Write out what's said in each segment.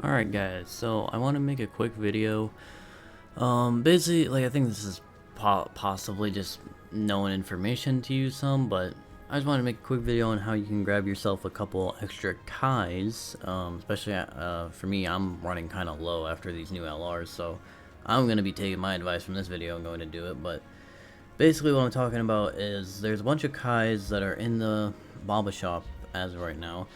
Alright guys, so I want to make a quick video. Basically, like, I think this is possibly just known information to you some, but I just want to make a quick video on how you can grab yourself a couple extra Kais. Especially for me, I'm running kind of low after these new LRs, so I'm going to be taking my advice from this video and going to do it. But basically what I'm talking about is there's a bunch of Kais that are in the Baba shop as of right now.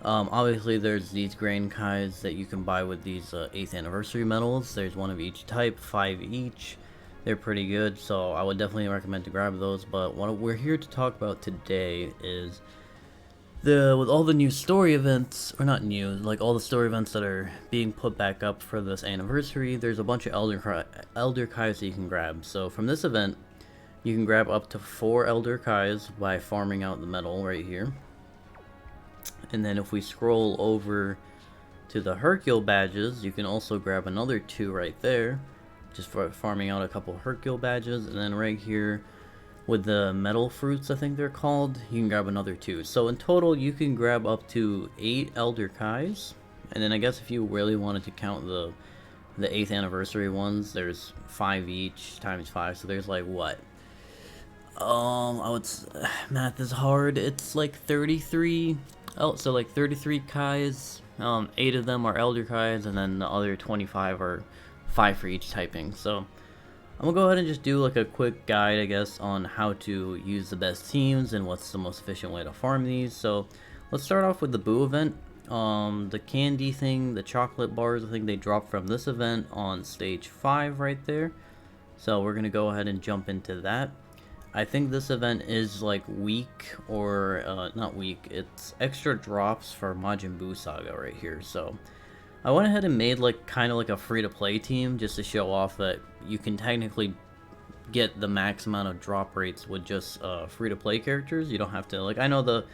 Obviously there's these grain Kais that you can buy with these 8th anniversary medals. There's one of each type, 5 each. They're pretty good, so I would definitely recommend to grab those. But what we're here to talk about today is with all the new story events, or not new, like all the story events that are being put back up for this anniversary, there's a bunch of Elder Kais that you can grab. So from this event, you can grab up to 4 Elder Kais by farming out the medal right here. And then if we scroll over to the Hercule badges, you can also grab another 2 right there, just for farming out a couple Hercule badges. And then right here with the metal fruits, I think they're called, you can grab another 2. So in total, you can grab up to 8 Elder Kais. And then I guess if you really wanted to count the 8th anniversary ones, there's 5 each times 5. So there's like what? I would math is hard. It's like 33. Oh, so like 33 Kais, 8 of them are Elder Kais, and then the other 25 are 5 for each typing. So I'm gonna go ahead and just do like a quick guide, I guess, on how to use the best teams and what's the most efficient way to farm these. So let's start off with the Boo event. The candy thing, the chocolate bars, I think they dropped from this event on stage 5 right there. So we're gonna go ahead and jump into that. I think this event is like weak, or not weak, it's extra drops for Majin Buu Saga right here. So I went ahead and made like kind of like a free-to-play team just to show off that you can technically get the max amount of drop rates with just free-to-play characters. You don't have to, like, I know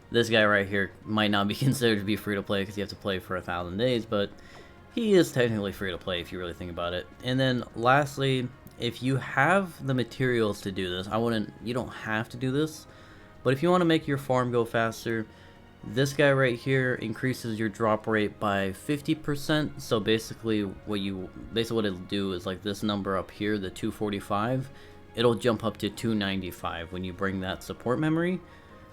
this guy right here might not be considered to be free-to-play because you have to play for 1,000 days, but he is technically free-to-play if you really think about it. And then lastly, if you have the materials to do this, you don't have to do this, but if you want to make your farm go faster, this guy right here increases your drop rate by 50%. So basically what it'll do is, like, this number up here, the 245, it'll jump up to 295 when you bring that support memory.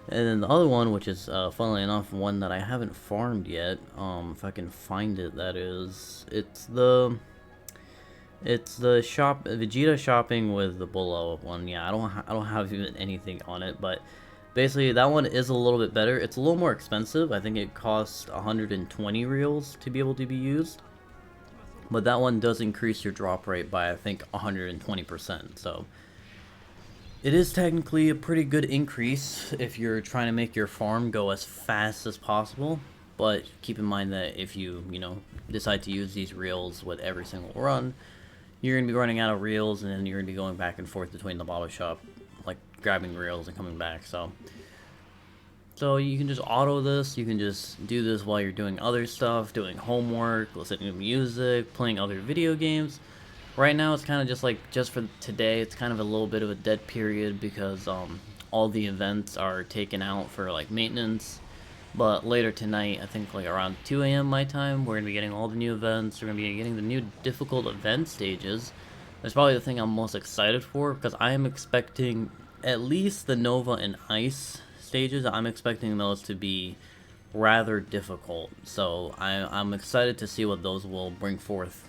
And then the other one, which is funnily enough one that I haven't farmed yet, if I can find it, that is, it's the Vegeta shopping with the Bullo one. Yeah, I don't have even anything on it, but basically that one is a little bit better. It's a little more expensive. I think it costs 120 reals to be able to be used, but that one does increase your drop rate by, I think, 120%. So it is technically a pretty good increase if you're trying to make your farm go as fast as possible. But keep in mind that if you decide to use these reels with every single run, you're going to be running out of reels, and then you're going to be going back and forth between the bottle shop, like grabbing reels and coming back. So you can just auto this. You can just do this while you're doing other stuff, doing homework, listening to music, playing other video games. Right now it's kind of just like, just for today, it's kind of a little bit of a dead period because all the events are taken out for like maintenance. But later tonight, I think like around 2 a.m. my time, we're going to be getting all the new events. We're going to be getting the new difficult event stages. That's probably the thing I'm most excited for, because I am expecting at least the Nova and Ice stages. I'm expecting those to be rather difficult. So I'm excited to see what those will bring forth,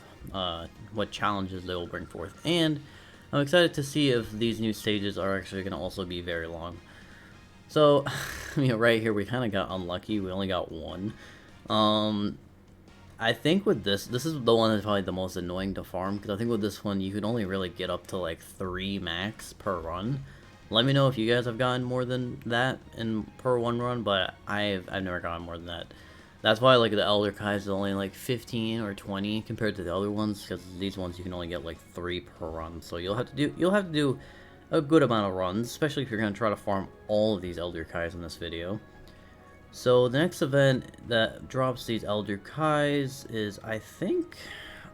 what challenges they will bring forth. And I'm excited to see if these new stages are actually going to also be very long. So, right here we kind of got unlucky. We only got 1. I think with this is the one that's probably the most annoying to farm, because I think with this one you could only really get up to like 3 max per run. Let me know if you guys have gotten more than that per 1 run, but I've never gotten more than that. That's why like the Elder Kais is only like 15 or 20 compared to the other ones, because these ones you can only get like 3 per run. So you'll have to do a good amount of runs, especially if you're going to try to farm all of these Elder Kais in this video. So the next event that drops these Elder Kais is, I think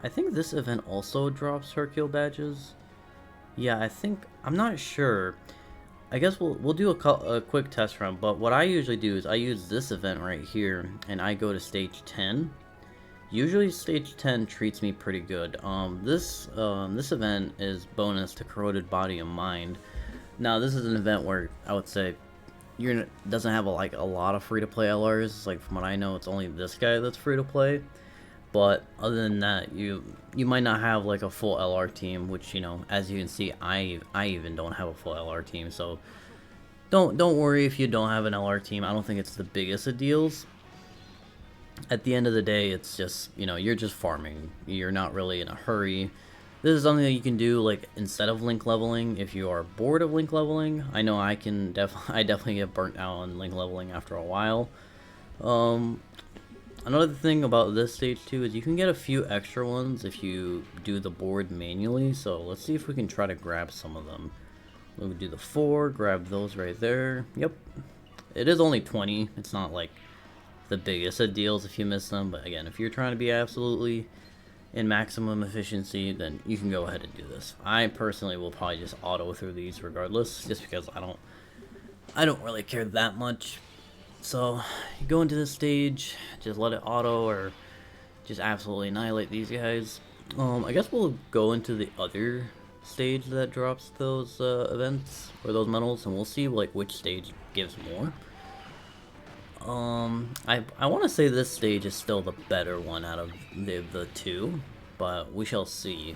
this event also drops Hercule badges. Yeah, I'm not sure. I guess we'll do a quick test run, but what I usually do is I use this event right here, and I go to stage 10. Usually stage 10 treats me pretty good. This event is bonus to Corroded Body and Mind. Now this is an event where I would say you're doesn't have like a lot of free to play LRs. Like from what I know, it's only this guy that's free to play. But other than that, you might not have like a full LR team, which, you know, as you can see, I even don't have a full LR team. So don't worry if you don't have an LR team. I don't think it's the biggest of deals. At the end of the day, it's just, you know, you're just farming. You're not really in a hurry. This is something that you can do like instead of link leveling if you are bored of link leveling. I know I definitely get burnt out on link leveling after a while. Another thing about this stage too is you can get a few extra ones if you do the board manually. So let's see if we can try to grab some of them. We'll do the 4, grab those right there. Yep. It is only 20. It's not like the biggest of deals if you miss them, but again, if you're trying to be absolutely in maximum efficiency, then you can go ahead and do this. I personally will probably just auto through these regardless, just because I don't really care that much. So you go into this stage, just let it auto or just absolutely annihilate these guys. I guess we'll go into the other stage that drops those events or those medals, and we'll see like which stage gives more. I want to say this stage is still the better one out of the two, but we shall see.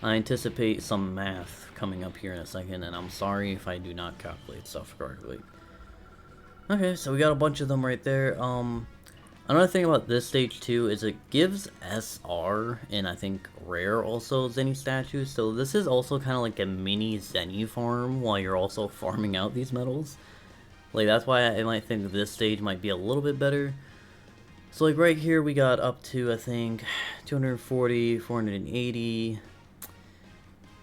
I anticipate some math coming up here in a second, and I'm sorry if I do not calculate stuff correctly. Okay, so we got a bunch of them right there. Another thing about this stage too is it gives SR and I think rare also Zenny statues, so this is also kind of like a mini Zenny farm while you're also farming out these medals. Like, that's why I might think this stage might be a little bit better. So, like, right here we got up to, I think, 240, 480.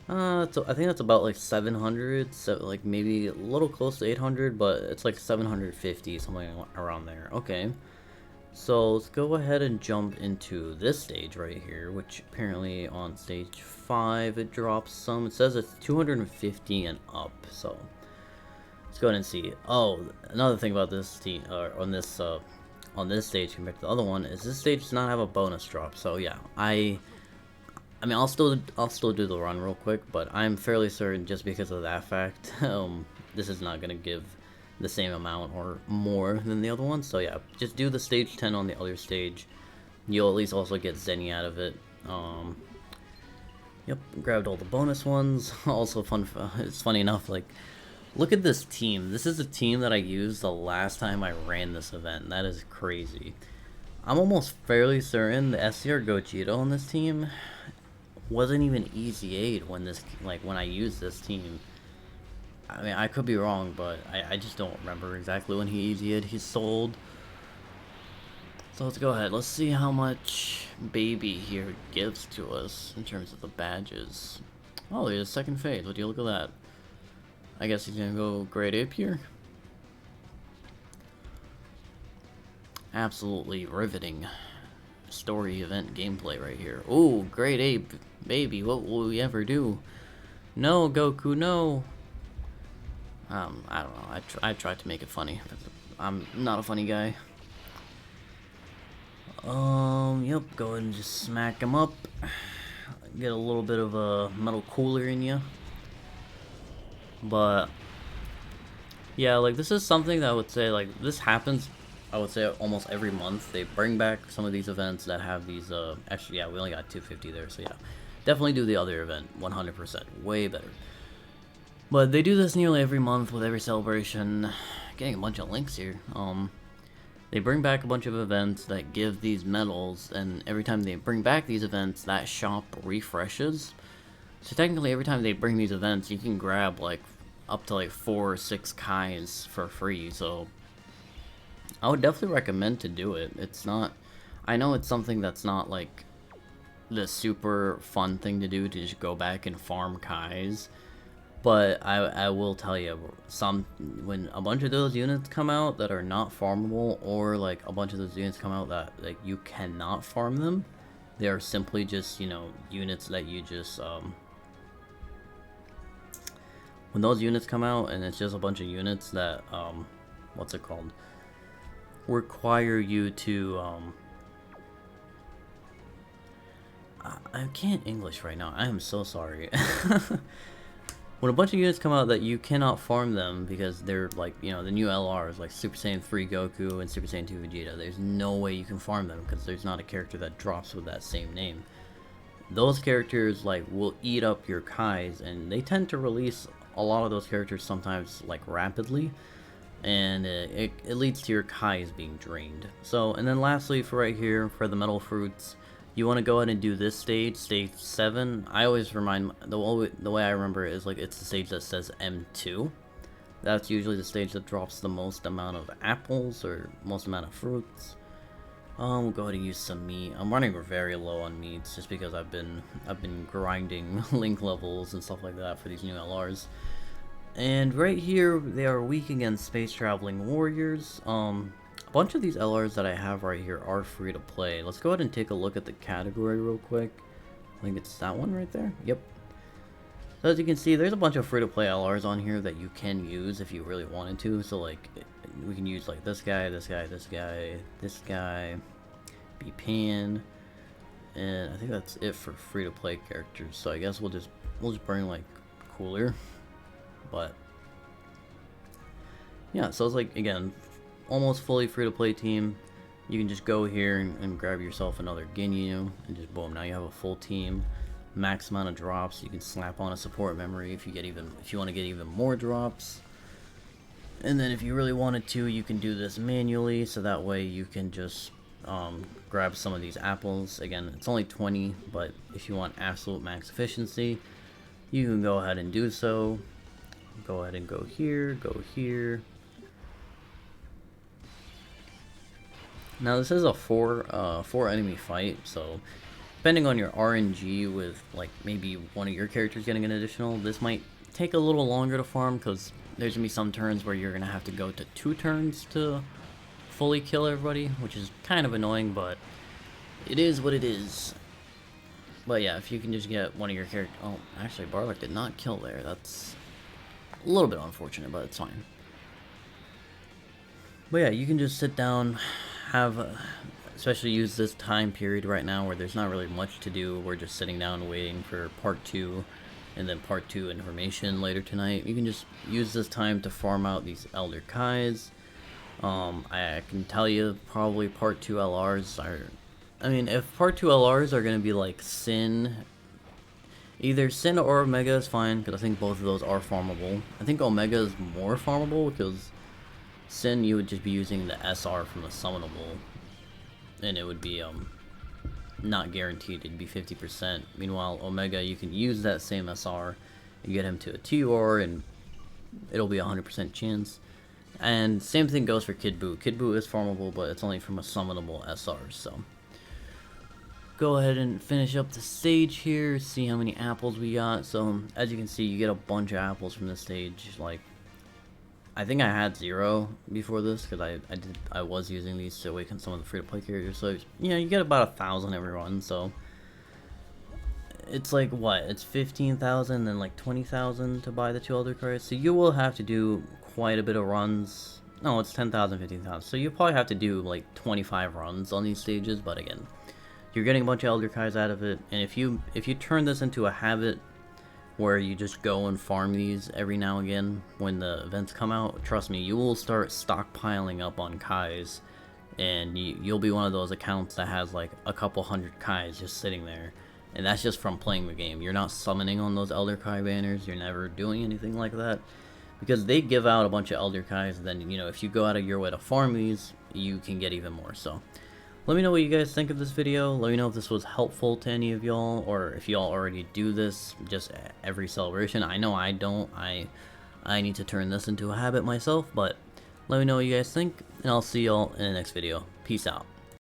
So I think that's about, like, 700. So, like, maybe a little close to 800, but it's, like, 750, something around there. Okay. So, let's go ahead and jump into this stage right here, which apparently on stage 5 it drops some. It says it's 250 and up, so let's go ahead and see. Oh, another thing about this team, on this stage compared to the other one, is this stage does not have a bonus drop. So yeah, I mean, I'll still do the run real quick, but I'm fairly certain just because of that fact, this is not gonna give the same amount or more than the other one. So yeah, just do the stage 10 on the other stage. You'll at least also get Zenny out of it. Yep, grabbed all the bonus ones. Also it's funny enough, like, look at this team. This is the team that I used the last time I ran this event. That is crazy. I'm almost fairly certain the SCR Gogeta on this team wasn't even Easy 8 when I used this team. I mean, I could be wrong, but I just don't remember exactly when he Easy 8 he sold. So let's go ahead. Let's see how much Baby here gives to us in terms of the badges. Oh, there's a second phase. Would you look at that? I guess he's gonna go grade Ape here. Absolutely riveting story event gameplay right here. Ooh, grade Ape, Baby, what will we ever do? No, Goku, no. I don't know. I tried to make it funny. I'm not a funny guy. Yep, go ahead and just smack him up. Get a little bit of a metal cooler in you. But yeah, like, this is something that I would say, like, this happens, I would say, almost every month. They bring back some of these events that have these, actually, yeah, we only got 250 there, so yeah. Definitely do the other event, 100%, way better. But they do this nearly every month with every celebration. Getting a bunch of links here. They bring back a bunch of events that give these medals, and every time they bring back these events, that shop refreshes. So technically, every time they bring these events, you can grab, like, up to, like, 4 or 6 Kais for free, so I would definitely recommend to do it. It's not, I know it's something that's not, like, the super fun thing to do, to just go back and farm Kais, but I will tell you, when a bunch of those units come out that are not farmable, or, like, a bunch of those units come out that, like, you cannot farm them, they are simply just, you know, units that you just, when those units come out and it's just a bunch of units that, what's it called? require you to I can't English right now. I am so sorry. When a bunch of units come out that you cannot farm them because they're like, you know, the new LRs like Super Saiyan 3 Goku and Super Saiyan 2 Vegeta, there's no way you can farm them because there's not a character that drops with that same name. Those characters like will eat up your Kais, and they tend to release a lot of those characters sometimes like rapidly, and it leads to your Kais being drained. So, and then lastly for right here, for the metal fruits, you want to go ahead and do this stage, stage 7. I always remind, the way I remember it is like it's the stage that says M2. That's usually the stage that drops the most amount of apples or most amount of fruits. We'll go ahead and use some meat. I'm running very low on meats just because I've been grinding link levels and stuff like that for these new LRs. And right here, they are weak against space traveling warriors. A bunch of these LRs that I have right here are free to play. Let's go ahead and take a look at the category real quick. I think it's that one right there. Yep. So as you can see, there's a bunch of free to play LRs on here that you can use if you really wanted to. So like, we can use like this guy, this guy, this guy, this guy, B-Pan, and I think that's it for free to play characters. So I guess we'll just bring like Cooler, but yeah. So it's like, again, almost fully free to play team. You can just go here and grab yourself another Ginyu and just boom, now you have a full team. Max amount of drops. You can slap on a support memory if you want to get even more drops. And then if you really wanted to, you can do this manually, so that way you can just grab some of these apples. Again, it's only 20, but if you want absolute max efficiency, you can go ahead and do so. Go ahead and go here, go here. Now this is a four enemy fight, so depending on your RNG with like maybe one of your characters getting an additional, this might take a little longer to farm because there's gonna be some turns where you're gonna have to go to 2 turns to fully kill everybody, which is kind of annoying, but it is what it is. But yeah, if you can just get one of your characters. Oh, actually, Barlock did not kill there. That's a little bit unfortunate, but it's fine. But yeah, you can just sit down, especially use this time period right now where there's not really much to do. We're just sitting down waiting for part 2 and then part 2 information later tonight. You can just use this time to farm out these Elder Kais. I can tell you probably part 2 LRs are, I mean, if part 2 LRs are going to be like Sin, either Sin or Omega is fine, because I think both of those are farmable. I think Omega is more farmable because Sin, you would just be using the SR from the summonable, and it would be not guaranteed, it'd be 50%. Meanwhile, Omega, you can use that same SR, you get him to a TUR, and it'll be a 100% chance. And same thing goes for Kid Buu. Kid Buu is farmable, but it's only from a summonable SR, so go ahead and finish up the stage here, see how many apples we got. So as you can see, you get a bunch of apples from this stage. Like, I think I had 0 before this because I was using these to awaken some of the free-to-play characters. So you know, you get about 1,000 every run. So it's like what? It's 15,000 and like 20,000 to buy the 2 Elder Cards. So you will have to do quite a bit of runs. No, it's 10,000, 15,000. So you probably have to do like 25 runs on these stages. But again, you're getting a bunch of Elder Kais out of it. And if you turn this into a habit where you just go and farm these every now and again when the events come out, trust me, you will start stockpiling up on Kais, and you'll be one of those accounts that has like a couple hundred Kais just sitting there, and that's just from playing the game. You're not summoning on those Elder Kai banners, you're never doing anything like that, because they give out a bunch of Elder Kais, and then, you know, if you go out of your way to farm these, you can get even more. So let me know what you guys think of this video. Let me know if this was helpful to any of y'all, or if y'all already do this just every celebration. I know I don't. I need to turn this into a habit myself, but let me know what you guys think, and I'll see y'all in the next video. Peace out.